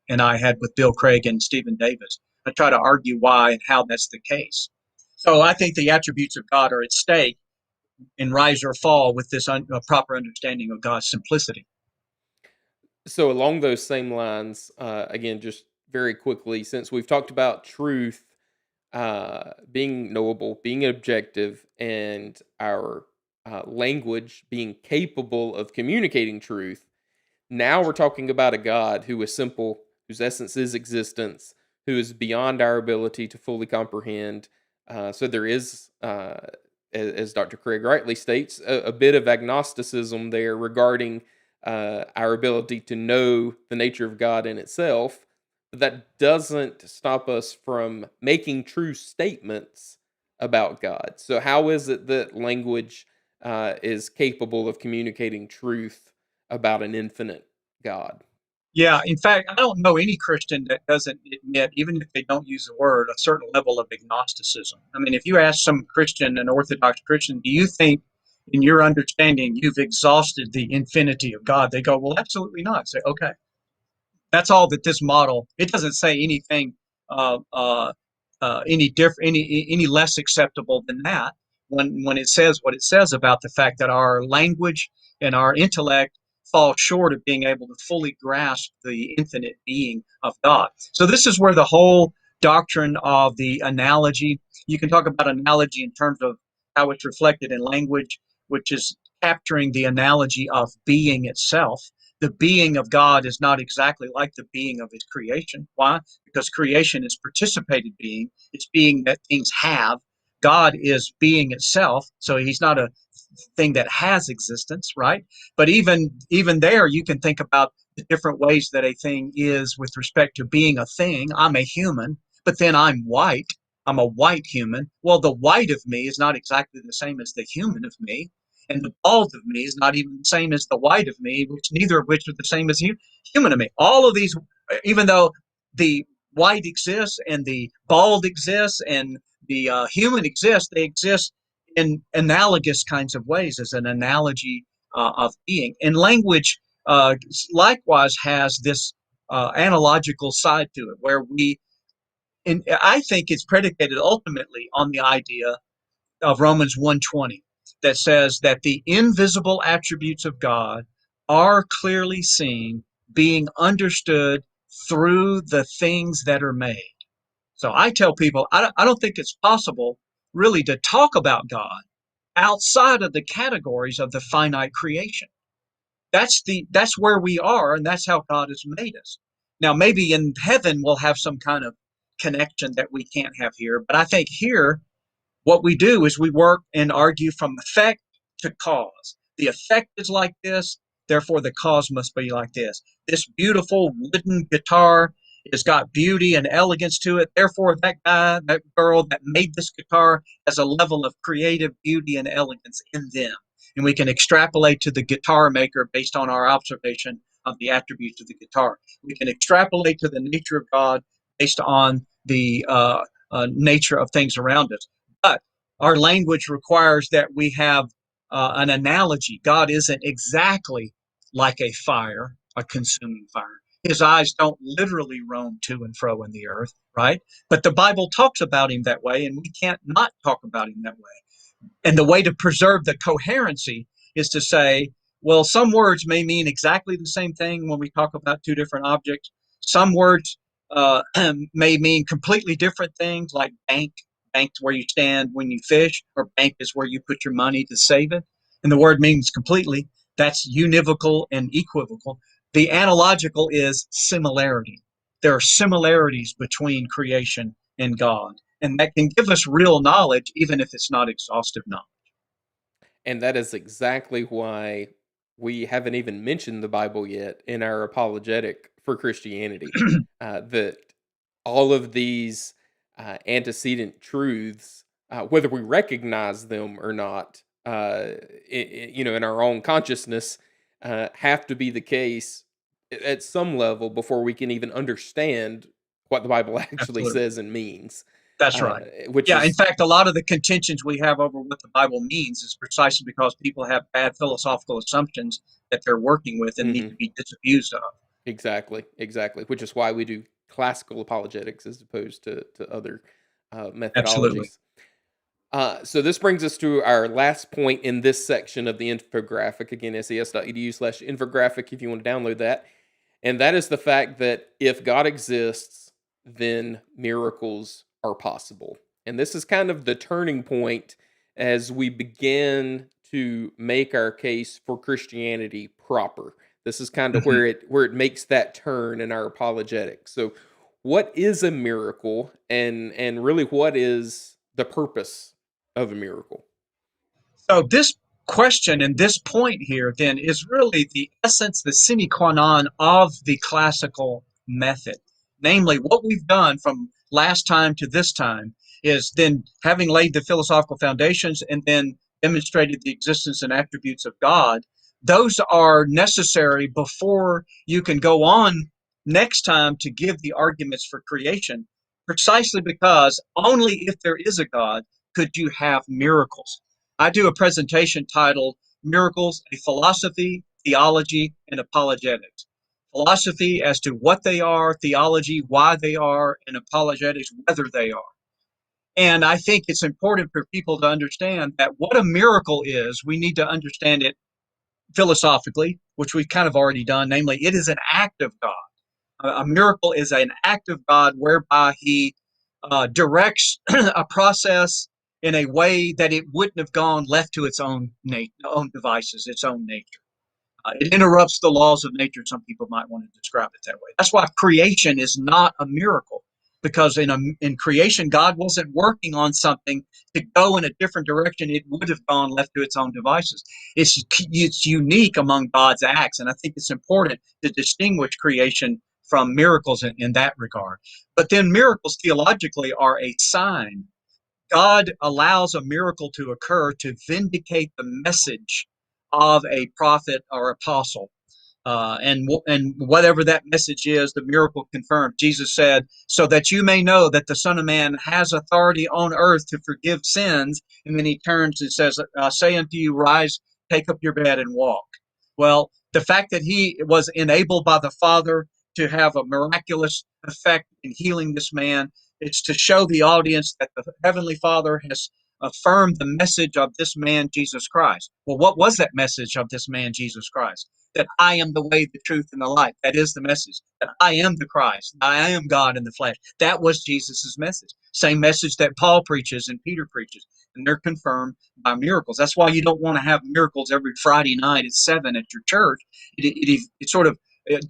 and I had with Bill Craig and Stephen Davis. I try to argue why and how that's the case. So I think the attributes of God are at stake in rise or fall with this proper understanding of God's simplicity. So, along those same lines, again, just very quickly, since we've talked about truth being knowable, being objective, and our language being capable of communicating truth, now we're talking about a God who is simple, whose essence is existence, who is beyond our ability to fully comprehend. So there is, as Dr. Craig rightly states, a bit of agnosticism there regarding our ability to know the nature of God in itself. But that doesn't stop us from making true statements about God. So, how is it that language is capable of communicating truth about an infinite God? Yeah, in fact, I don't know any Christian that doesn't admit, even if they don't use the word, a certain level of agnosticism. I mean, if you ask some Christian, an Orthodox Christian, do you think, in your understanding, you've exhausted the infinity of God? They go, well, absolutely not. Say, okay, that's all that this model. It doesn't say anything uh, uh, any different, any less acceptable than that. When it says what it says about the fact that our language and our intellect fall short of being able to fully grasp the infinite being of God. So this is where the whole doctrine of the analogy. You can talk about analogy in terms of how it's reflected in language, which is capturing the analogy of being itself. The being of God is not exactly like the being of his creation. Why? Because creation is participated being. It's being that things have. God is being itself, so he's not a thing that has existence, right? But even there, you can think about the different ways that a thing is with respect to being a thing. I'm a human, but then I'm white. I'm a white human. Well, the white of me is not exactly the same as the human of me. And the bald of me is not even the same as the white of me, which neither of which are the same as human of me. All of these, even though the white exists and the bald exists and the human exists, they exist in analogous kinds of ways as an analogy of being. And language likewise has this analogical side to it, where and I think it's predicated ultimately on the idea of Romans 1:20 that says that the invisible attributes of God are clearly seen, being understood through the things that are made. So I tell people, I don't think it's possible really to talk about God outside of the categories of the finite creation. That's where we are, and that's how God has made us. Now, maybe in heaven we'll have some kind of connection that we can't have here, but I think here what we do is we work and argue from effect to cause. The effect is like this, therefore the cause must be like this. This beautiful wooden guitar has got beauty and elegance to it, therefore that guy, that girl that made this guitar has a level of creative beauty and elegance in them. And we can extrapolate to the guitar maker based on our observation of the attributes of the guitar. We can extrapolate to the nature of God based on the nature of things around us. But our language requires that we have an analogy. God isn't exactly like a fire, a consuming fire. His eyes don't literally roam to and fro in the earth, right? But the Bible talks about him that way, and we can't not talk about him that way. And the way to preserve the coherency is to say, well, some words may mean exactly the same thing when we talk about two different objects. Some words may mean completely different things, like bank. Bank's where you stand when you fish, or bank is where you put your money to save it. And the word means completely. That's univocal and equivocal. The analogical is similarity. There are similarities between creation and God, and that can give us real knowledge, even if it's not exhaustive knowledge. And that is exactly why we haven't even mentioned the Bible yet in our apologetic for Christianity. That all of these antecedent truths, whether we recognize them or not, in our own consciousness, have to be the case at some level before we can even understand what the Bible actually Absolutely. says and means. That's Uh, right. which Yeah, in is fact, a lot of the contentions we have over what the Bible means is precisely because people have bad philosophical assumptions that they're working with and need mhm. to be disabused of. Exactly, exactly. Which is why we do classical apologetics as opposed to other Absolutely. methodologies. So this brings us to our last point in this section of the infographic. Again, ses.edu/infographic if you want to download that. And that is the fact that if God exists, then miracles are possible. And this is kind of the turning point as we begin to make our case for Christianity proper. This is kind of Mhm. where it makes that turn in our apologetics. So what is a miracle, and really what is the purpose of a miracle? So this question and this point here then is really the essence, the sine qua non of the classical method. Namely, what we've done from last time to this time is then having laid the philosophical foundations and then demonstrated the existence and attributes of God. Those are necessary before you can go on next time to give the arguments for creation, precisely because only if there is a God could you have miracles. I do a presentation titled Miracles, a Philosophy, Theology, and Apologetics. Philosophy as to what they are, theology, why they are, and apologetics, whether they are. And I think it's important for people to understand that what a miracle is, we need to understand it philosophically, which we've kind of already done. Namely, it is an act of God. A miracle is an act of God whereby He directs a process in a way that it wouldn't have gone left to its own devices, its own nature. It interrupts the laws of nature. Some people might want to describe it that way. That's why creation is not a miracle, because in creation, God wasn't working on something to go in a different direction. It would have gone left to its own devices. It's unique among God's acts, and I think it's important to distinguish creation from miracles in that regard. But then miracles theologically are a sign. God allows a miracle to occur to vindicate the message of a prophet or apostle. And whatever that message is, the miracle confirmed. Jesus said, "So that you may know that the Son of Man has authority on earth to forgive sins." And then he turns and says, "I say unto you, rise, take up your bed and walk." Well, the fact that he was enabled by the Father to have a miraculous effect in healing this man, it's to show the audience that the Heavenly Father has affirmed the message of this man, Jesus Christ. Well, what was that message of this man, Jesus Christ? That I am the way, the truth, and the life. That is the message. That I am the Christ. I am God in the flesh. That was Jesus's message. Same message that Paul preaches and Peter preaches. And they're confirmed by miracles. That's why you don't want to have miracles every Friday night at 7 at your church. It sort of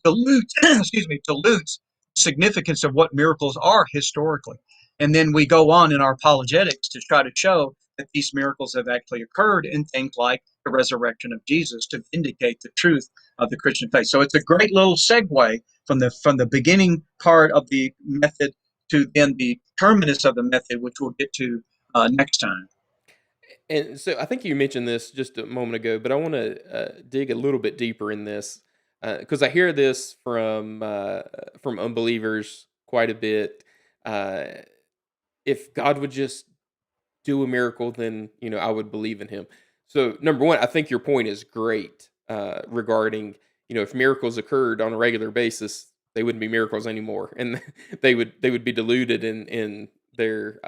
dilutes, excuse me, dilutes significance of what miracles are historically. And then we go on in our apologetics to try to show that these miracles have actually occurred in things like the resurrection of Jesus to vindicate the truth of the Christian faith. So it's a great little segue from the beginning part of the method to then the terminus of the method, which we'll get to next time. And so I think you mentioned this just a moment ago, but I want to dig a little bit deeper in this because I hear this from unbelievers quite a bit. Uh, if God would just do a miracle, then I would believe in Him. So number one, I think your point is great regarding if miracles occurred on a regular basis, they wouldn't be miracles anymore, and they would be diluted in their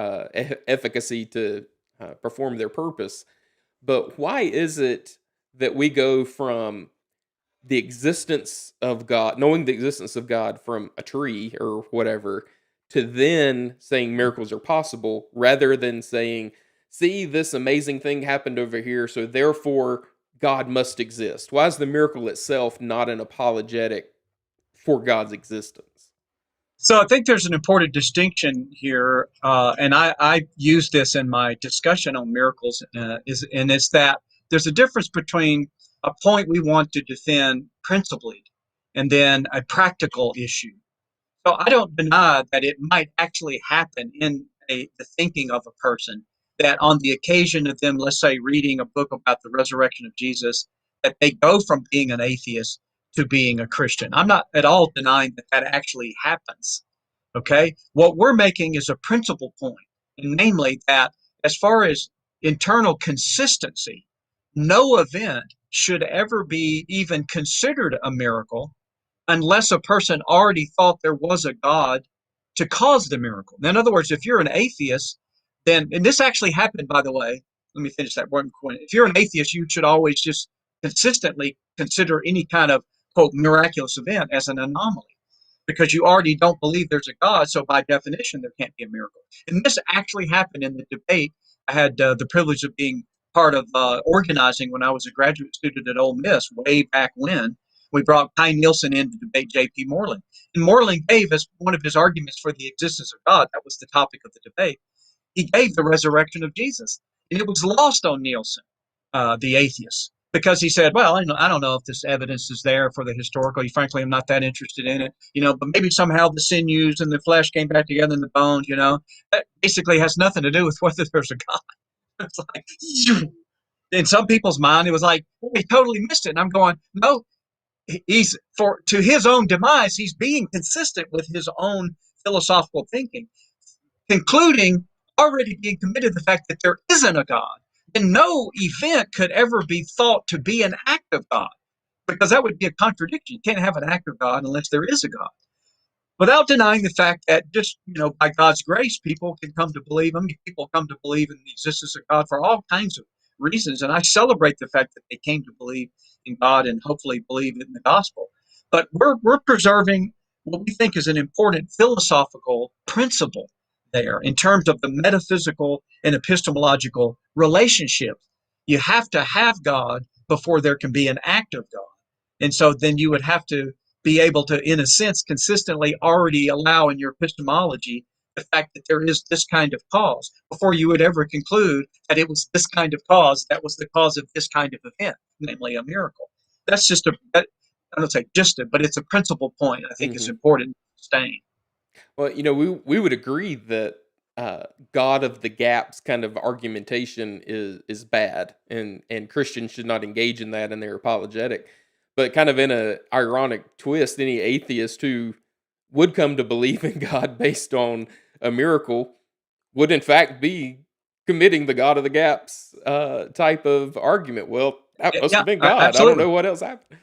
efficacy to perform their purpose. But why is it that we go from the existence of God, knowing the existence of God from a tree or whatever, to then saying miracles are possible rather than saying, see, this amazing thing happened over here, so therefore God must exist? Why is the miracle itself not an apologetic for God's existence? So I think there's an important distinction here, and I use this in my discussion on miracles, and it's that there's a difference between a point we want to defend principally and then a practical issue. So I don't deny that it might actually happen in the thinking of a person that on the occasion of them, let's say, reading a book about the resurrection of Jesus, that they go from being an atheist to being a Christian. I'm not at all denying that that actually happens. Okay. What we're making is a principal point, and namely that as far as internal consistency, no event should ever be even considered a miracle unless a person already thought there was a God to cause the miracle. Now, in other words, if you're an atheist, then, and this actually happened, by the way, let me finish that one point. If you're an atheist, you should always just consistently consider any kind of, quote, miraculous event as an anomaly because you already don't believe there's a God. So, by definition, there can't be a miracle. And this actually happened in the debate. I had the privilege of being part of organizing when I was a graduate student at Ole Miss way back when. We brought Kai Nielsen in to debate J.P. Moreland. And Moreland gave as one of his arguments for the existence of God, that was the topic of the debate, he gave the resurrection of Jesus. And it was lost on Nielsen, the atheist, because he said, well, I don't know if this evidence is there for the historical. Frankly, I'm not that interested in it, but maybe somehow the sinews and the flesh came back together in the bones, that basically has nothing to do with whether there's a God. It's like, in some people's mind, it was like, oh, he totally missed it. And I'm going, no, he's to his own demise, he's being consistent with his own philosophical thinking, concluding already being committed to the fact that there isn't a God. And no event could ever be thought to be an act of God, because that would be a contradiction. You can't have an act of God unless there is a God. Without denying the fact that just, by God's grace, people can come to believe. I mean, people come to believe in the existence of God for all kinds of reasons. And I celebrate the fact that they came to believe in God and hopefully believe in the gospel. But we're preserving what we think is an important philosophical principle there in terms of the metaphysical and epistemological relationships. You have to have God before there can be an act of God. And so then you would have to be able to, in a sense, consistently already allow in your epistemology the fact that there is this kind of cause before you would ever conclude that it was this kind of cause that was the cause of this kind of event, namely a miracle. That's just I don't say just it, but it's a principal point I think is Hmm. important to sustain. Well, we would agree that God of the gaps kind of argumentation is bad, and Christians should not engage in that in their apologetic. But kind of in a ironic twist, any atheist who would come to believe in God based on a miracle would in fact be committing the God of the gaps type of argument. Well, that must Yeah, have been God. I don't absolutely. know what else happened.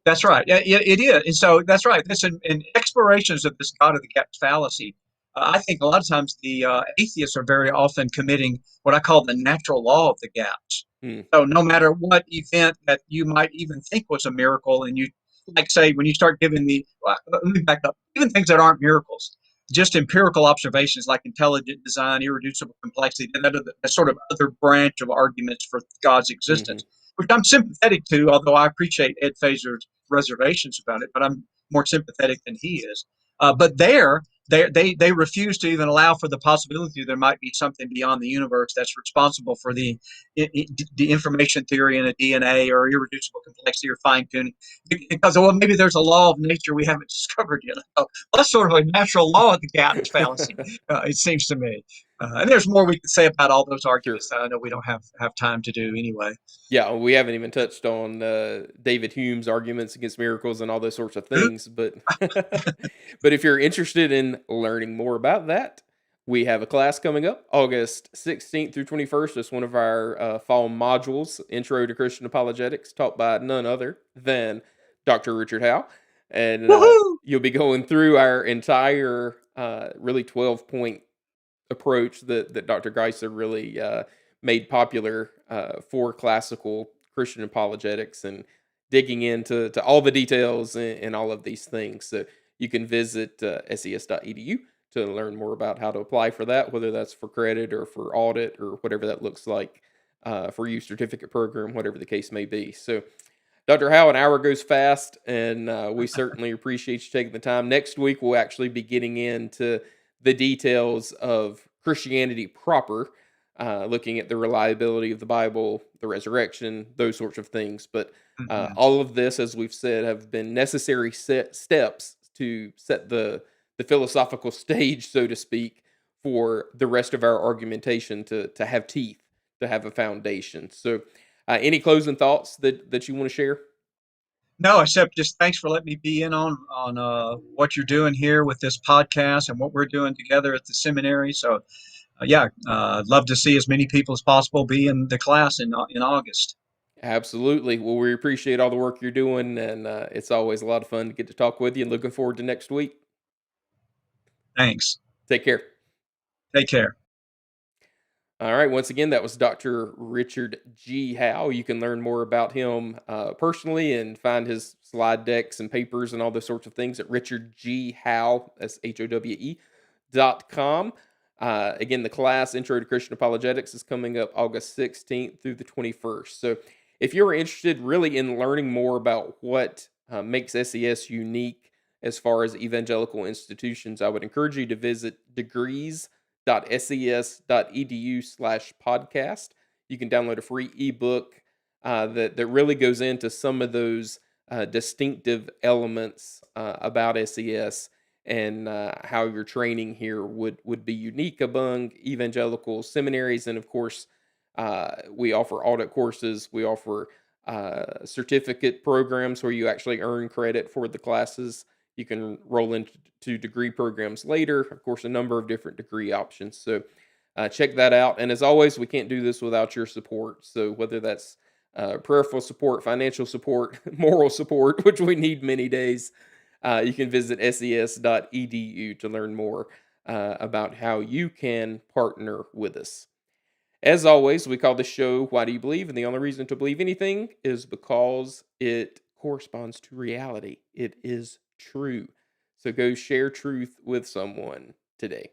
That's right. Yeah, yeah, it is. And so that's right. This in explorations of this God of the gaps fallacy. I think a lot of times the atheists are very often committing what I call the natural law of the gaps. Hmm. So no matter what event that you might even think was a miracle, and you like say when you start giving let me back up, even things that aren't miracles, just empirical observations like intelligent design, irreducible complexity, that sort of other branch of arguments for God's Hmm. existence, which I'm sympathetic to, although I appreciate Ed Fazer's reservations about it, but I'm more sympathetic than he is. But they refuse to even allow for the possibility there might be something beyond the universe that's responsible for the information theory in a DNA or irreducible complexity or fine tuning, because well maybe there's a law of nature we haven't discovered yet. So that's sort of a natural law of the gaps fallacy. It seems to me, and there's more we could say about all those Sure. arguments that I know we don't have time to do anyway. Yeah, we haven't even touched on David Hume's arguments against miracles and all those sorts of things, but but if you're interested in learning more about that, we have a class coming up August 16th through 21st. It's one of our fall modules, Intro to Christian Apologetics, taught by none other than Dr. Richard Howe. And Woohoo! you'll be going through our entire, really 12-point approach that Dr. Geisler really made popular for classical Christian apologetics and digging into all the details and all of these things. So you can visit ses.edu to learn more about how to apply for that, whether that's for credit or for audit or whatever that looks like for you, certificate program, whatever the case may be. So, Dr. Howe, an hour goes fast, and we certainly appreciate you taking the time. Next week, we'll actually be getting into the details of Christianity proper, looking at the reliability of the Bible, the resurrection, those sorts of things. But Mhm. all of this, as we've said, have been necessary steps to set the philosophical stage, so to speak, for the rest of our argumentation to have teeth, to have a foundation. So, any closing thoughts that you want to share? No, except just thanks for letting me be in on what you're doing here with this podcast and what we're doing together at the seminary. So, yeah, I'd love to see as many people as possible be in the class in August. Absolutely. Well, we appreciate all the work you're doing, and it's always a lot of fun to get to talk with you. And looking forward to next week. Thanks. Take care. Take care. All right. Once again, that was Dr. Richard G. Howe. You can learn more about him personally and find his slide decks and papers and all those sorts of things at Richard G. Howe, that's HOWE.com. Again, the class Intro to Christian Apologetics is coming up August 16th through the 21st. So if you're interested really in learning more about what makes SES unique as far as evangelical institutions, I would encourage you to visit degrees.ses.edu/podcast. You can download a free ebook that really goes into some of those distinctive elements about SES and how your training here would be unique among evangelical seminaries. And of course, we offer audit courses. We offer certificate programs where you actually earn credit for the classes. You can roll into degree programs later. Of course, a number of different degree options. So check that out. And as always, we can't do this without your support. So whether that's prayerful support, financial support, moral support, which we need many days, you can visit ses.edu to learn more about how you can partner with us. As always, we call this show Why Do You Believe? And the only reason to believe anything is because it corresponds to reality. It is true. So go share truth with someone today.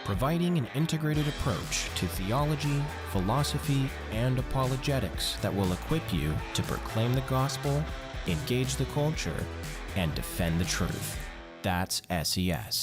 Providing an integrated approach to theology, philosophy, and apologetics that will equip you to proclaim the gospel, engage the culture, and defend the truth. That's SES.